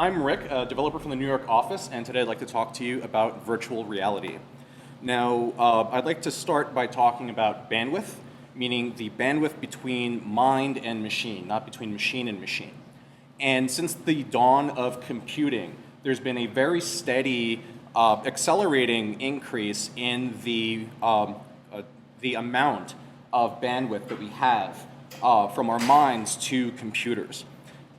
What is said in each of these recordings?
I'm Rick, a developer from the New York office, and today I'd like to talk to you about virtual reality. Now, I'd like to start by talking about bandwidth, meaning the bandwidth between mind and machine, not between machine and machine. And since the dawn of computing, there's been a very steady, accelerating increase in the amount of bandwidth that we have from our minds to computers.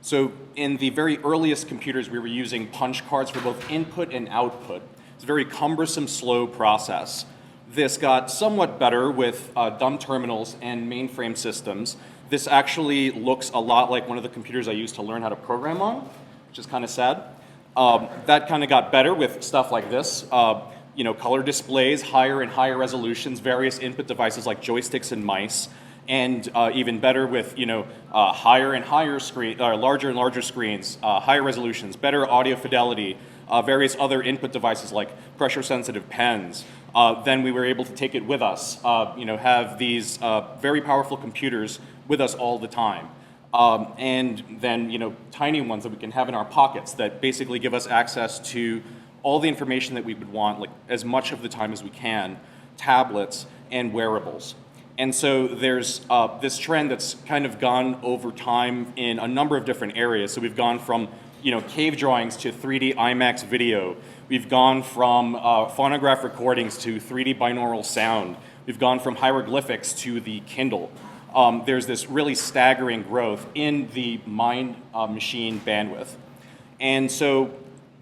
So in the very earliest computers, we were using punch cards for both input and output. It's a very cumbersome, slow process. This got somewhat better with dumb terminals and mainframe systems. This actually looks a lot like one of the computers I used to learn how to program on, which is kind of sad. That kind of got better with stuff like this. Color displays, higher and higher resolutions, various input devices like joysticks and mice, and even better with higher and higher larger and larger screens, higher resolutions, better audio fidelity, various other input devices like pressure-sensitive pens. Then we were able to take it with us, have these very powerful computers with us all the time. And then tiny ones that we can have in our pockets that basically give us access to all the information that we would want, like as much of the time as we can, tablets and wearables. And so there's this trend that's kind of gone over time in a number of different areas. So we've gone from cave drawings to 3D IMAX video. We've gone from phonograph recordings to 3D binaural sound. We've gone from hieroglyphics to the Kindle. There's this really staggering growth in the mind-machine bandwidth. And so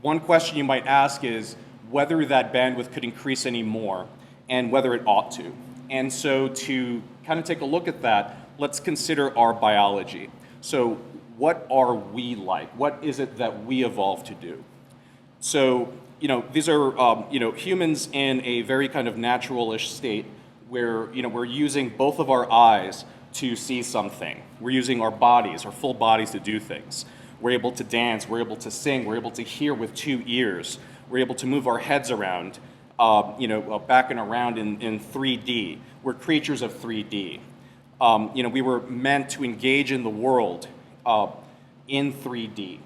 one question you might ask is whether that bandwidth could increase any more and whether it ought to. And so to kind of take a look at that, let's consider our biology. So what are we like? What is it that we evolved to do? So, these are, humans in a very kind of natural-ish state where, we're using both of our eyes to see something. We're using our bodies, our full bodies to do things. We're able to dance, we're able to sing, we're able to hear with 2 ears. We're able to move our heads around, back and around in 3D. We're creatures of 3D. We were meant to engage in the world in 3D.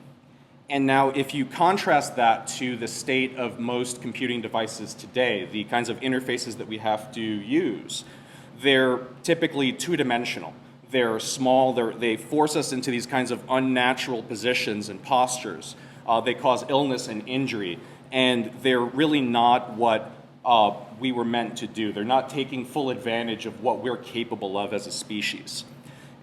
And now if you contrast that to the state of most computing devices today, the kinds of interfaces that we have to use, they're typically two-dimensional. They're small, they force us into these kinds of unnatural positions and postures. They cause illness and injury, and they're really not what we were meant to do. They're not taking full advantage of what we're capable of as a species.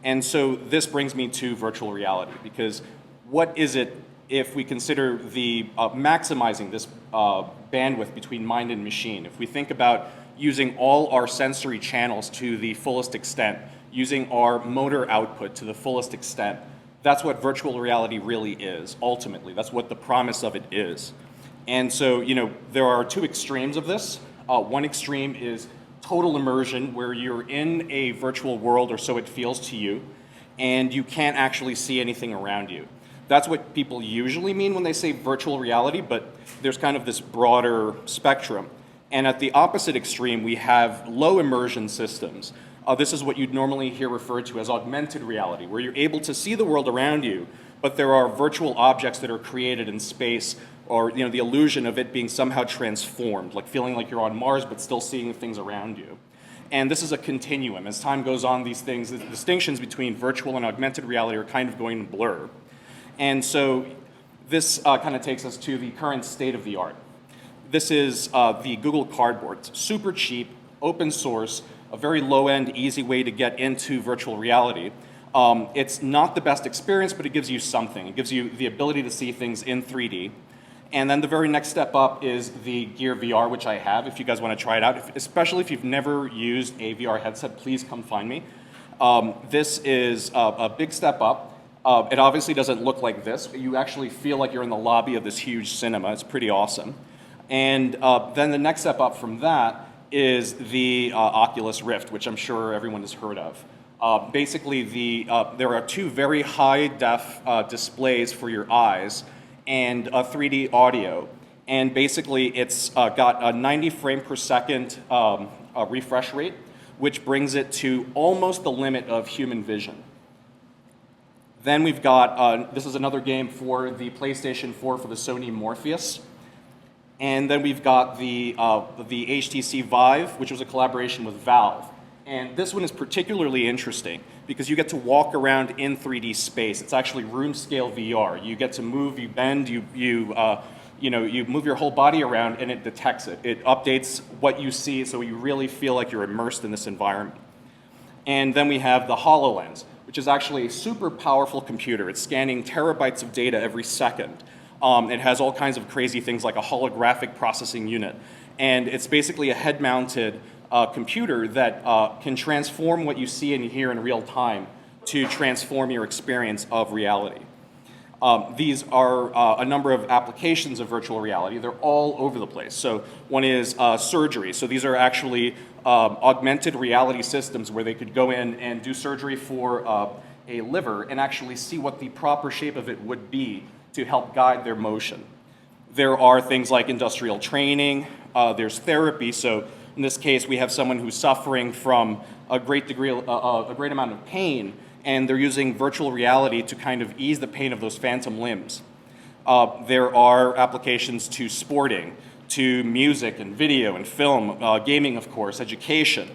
And so this brings me to virtual reality, because what is it if we consider the maximizing this bandwidth between mind and machine? If we think about using all our sensory channels to the fullest extent, using our motor output to the fullest extent, that's what virtual reality really is, ultimately. That's what the promise of it is. And so, there are two extremes of this. One extreme is total immersion, where you're in a virtual world, or so it feels to you, and you can't actually see anything around you. That's what people usually mean when they say virtual reality, but there's kind of this broader spectrum. And at the opposite extreme, we have low immersion systems. This is what you'd normally hear referred to as augmented reality, where you're able to see the world around you, but there are virtual objects that are created in space, or the illusion of it being somehow transformed, like feeling like you're on Mars but still seeing things around you. And this is a continuum. As time goes on, these things, the distinctions between virtual and augmented reality are kind of going to blur. And so this kind of takes us to the current state of the art. This is the Google Cardboard. It's super cheap, open source, a very low-end, easy way to get into virtual reality. It's not the best experience, but it gives you something. It gives you the ability to see things in 3D. And then the very next step up is the Gear VR, which I have, if you guys want to try it out. Especially if you've never used a VR headset, please come find me. This is a big step up. It obviously doesn't look like this. You actually feel like you're in the lobby of this huge cinema. It's pretty awesome. And then the next step up from that is the Oculus Rift, which I'm sure everyone has heard of. Basically, there are two very high-def displays for your eyes and 3D audio. And basically, it's got a 90 frame per second refresh rate, which brings it to almost the limit of human vision. Then we've got, this is another game for the PlayStation 4 for the Sony Morpheus. And then we've got the HTC Vive, which was a collaboration with Valve. And this one is particularly interesting because you get to walk around in 3D space. It's actually room scale VR. You get to move, you bend, you move your whole body around and it detects it. It updates what you see so you really feel like you're immersed in this environment. And then we have the HoloLens, which is actually a super powerful computer. It's scanning terabytes of data every second. It has all kinds of crazy things like a holographic processing unit. And it's basically a head-mounted computer that can transform what you see and hear in real time to transform your experience of reality. These are a number of applications of virtual reality. They're all over the place. So one is surgery. So these are actually augmented reality systems where they could go in and do surgery for a liver and actually see what the proper shape of it would be to help guide their motion. There are things like industrial training. There's therapy. So in this case, we have someone who's suffering from a great amount of pain, and they're using virtual reality to kind of ease the pain of those phantom limbs. There are applications to sporting, to music and video and film, gaming, of course, education,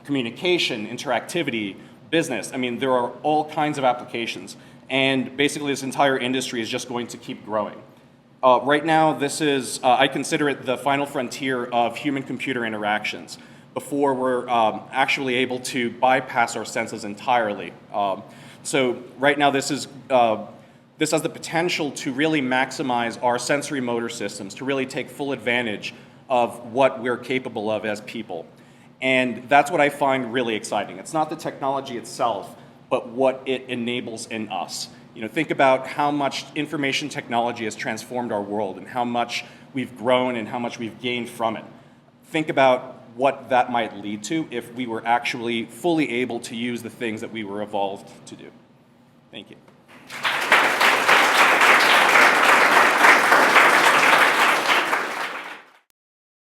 communication, interactivity, business. I mean, there are all kinds of applications. And basically, this entire industry is just going to keep growing. Right now, this is, I consider it the final frontier of human-computer interactions before we're actually able to bypass our senses entirely. So right now, this has the potential to really maximize our sensory motor systems, to really take full advantage of what we're capable of as people. And that's what I find really exciting. It's not the technology itself, but what it enables in us. Think about how much information technology has transformed our world and how much we've grown and how much we've gained from it. Think about what that might lead to if we were actually fully able to use the things that we were evolved to do. Thank you.